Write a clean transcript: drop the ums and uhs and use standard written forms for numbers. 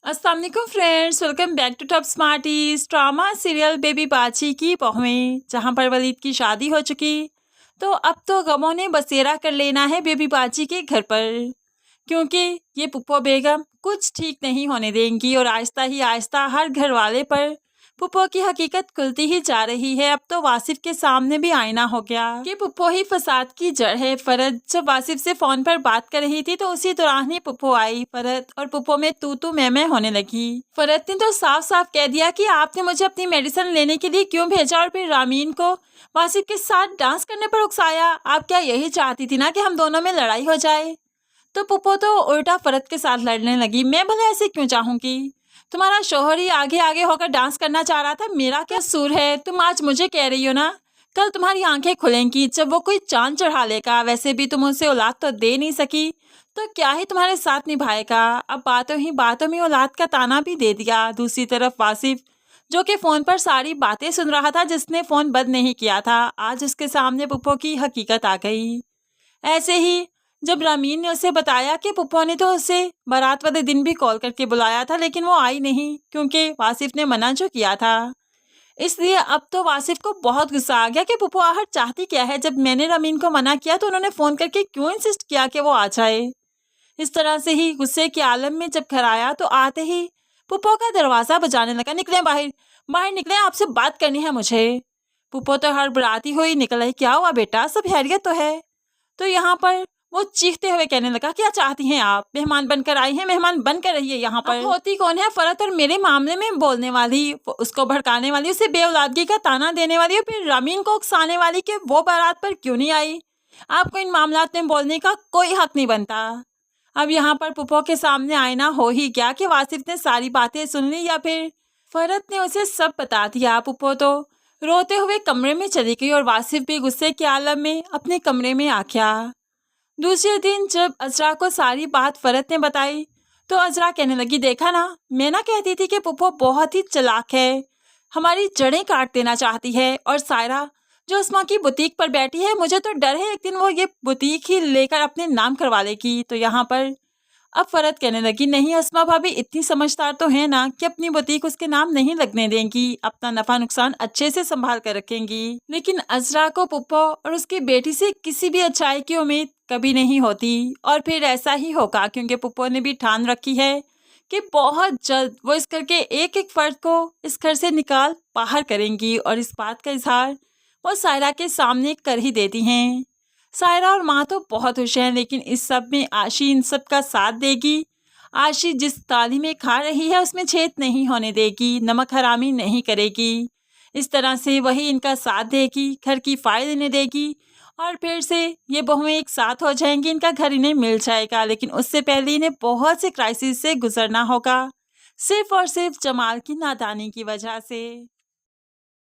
अस्सलाम वालेकुम friends, welcome back to Top Smarties. Drama serial Baby Baji की बहुएं, जहां पर वलीद की शादी हो चुकी तो अब तो गमों ने बसेरा कर लेना है बेबी बाची के घर पर, क्योंकि ये पुप्पो बेगम कुछ ठीक नहीं होने देंगी और आहिस्ता ही आहिस्ता हर घर वाले पर पुप्पो की हकीकत खुलती ही जा रही है। अब तो वासिफ के सामने भी आईना हो गया कि पुप्पो ही फसाद की जड़ है। फरद जब वासिफ से फोन पर बात कर रही थी तो उसी दौरान ही पुप्पो आई। फरद और पुप्पो में तू मैं होने लगी। फरद ने तो साफ साफ कह दिया कि आपने मुझे अपनी मेडिसिन लेने के लिए क्यों भेजा और फिर रामीन को वासिफ के साथ डांस करने पर उकसाया। आप क्या यही चाहती थी ना कि हम दोनों में लड़ाई हो जाए? तो पुप्पो तो उल्टा फरद के साथ लड़ने लगी। मैं भले ऐसे क्यों चाहूंगी? तुम्हारा शोहर ही आगे आगे होकर डांस करना चाह रहा था, मेरा क्या कसूर है? तुम आज मुझे कह रही हो ना, कल तुम्हारी आंखें खुलेंगी जब वो कोई चांद चढ़ा लेगा। वैसे भी तुम उसे औलाद तो दे नहीं सकी, तो क्या ही तुम्हारे साथ निभाएगा। अब बातों ही बातों में औलाद का ताना भी दे दिया। दूसरी तरफ वासिफ, जो कि फोन पर सारी बातें सुन रहा था, जिसने फोन बंद नहीं किया था, आज उसके सामने पुप्पो की हकीकत आ गई। ऐसे ही जब रामीन ने उसे बताया कि पुप्पो ने तो उसे बारात वाले दिन भी कॉल करके बुलाया था, लेकिन वो आई नहीं क्योंकि वासिफ ने मना जो किया था। इसलिए अब तो वासिफ को बहुत गुस्सा आ गया कि पुप्पो आखिर चाहती क्या है। जब मैंने रामीन को मना किया तो उन्होंने फोन करके क्यों इंसिस्ट किया कि वो आ जाए। इस तरह से ही गुस्से के आलम में जब घर आया तो आते ही पुप्पो का दरवाजा बजाने लगा। निकले बाहर, बाहर निकले, आपसे बात करनी है मुझे। पुप्पो तो हड़बड़ाती हुई निकल आई। क्या हुआ बेटा, सब खैरियत तो है? तो यहाँ पर वो चीखते हुए कहने लगा, क्या चाहती हैं आप? मेहमान बनकर आई हैं, मेहमान बनकर रहिए यहाँ पर। होती कौन है फरत और मेरे मामले में बोलने वाली, उसको भड़काने वाली, उसे बेऔलादगी का ताना देने वाली और फिर रामीन को उकसाने वाली कि वो बारात पर क्यों नहीं आई? आपको इन मामलात में बोलने का कोई हक नहीं बनता। अब यहाँ पर पुप्पो के सामने आईना हो ही गया कि वासिफ ने सारी बातें सुन ली या फिर फरत ने उसे सब बता दिया। पुप्पो तो रोते हुए कमरे में चली गई और वासिफ भी गुस्से के आलम में अपने कमरे में आ गया। दूसरे दिन जब अजरा को सारी बात फरत ने बताई तो अजरा कहने लगी, देखा ना, मैं ना कहती थी कि पुप्पो बहुत ही चालाक है, हमारी जड़ें काट देना चाहती है। और सायरा जो अस्मा की बुटीक पर बैठी है, मुझे तो डर है एक दिन वो ये बुटीक ही लेकर अपने नाम करवा लेगी। तो यहाँ पर अब फरत कहने लगी, नहीं अस्मा भाभी इतनी समझदार तो है ना कि अपनी बुटीक उसके नाम नहीं लगने देंगी, अपना नफा नुकसान अच्छे से संभाल कर रखेंगी। लेकिन अजरा को पुप्पो और उसकी बेटी से किसी भी अच्छाई की उम्मीद कभी नहीं होती और फिर ऐसा ही होगा, क्योंकि पुप्पो ने भी ठान रखी है कि बहुत जल्द वो इस घर के एक एक फर्द को इस घर से निकाल बाहर करेंगी। और इस बात का इजहार वो सायरा के सामने कर ही देती हैं। सायरा और माँ तो बहुत खुश हैं, लेकिन इस सब में आशी इन सब का साथ देगी। आशी जिस ताली में खा रही है उसमें छेद नहीं होने देगी, नमक हरामी नहीं करेगी। इस तरह से वही इनका साथ देगी, घर की फाइल इन्हें देगी और फिर से ये बहुएं एक साथ हो जाएंगी, इनका घर इन्हें मिल जाएगा। लेकिन उससे पहले इन्हें बहुत से क्राइसिस से गुजरना होगा, सिर्फ और सिर्फ जमाल की नादानी की वजह से।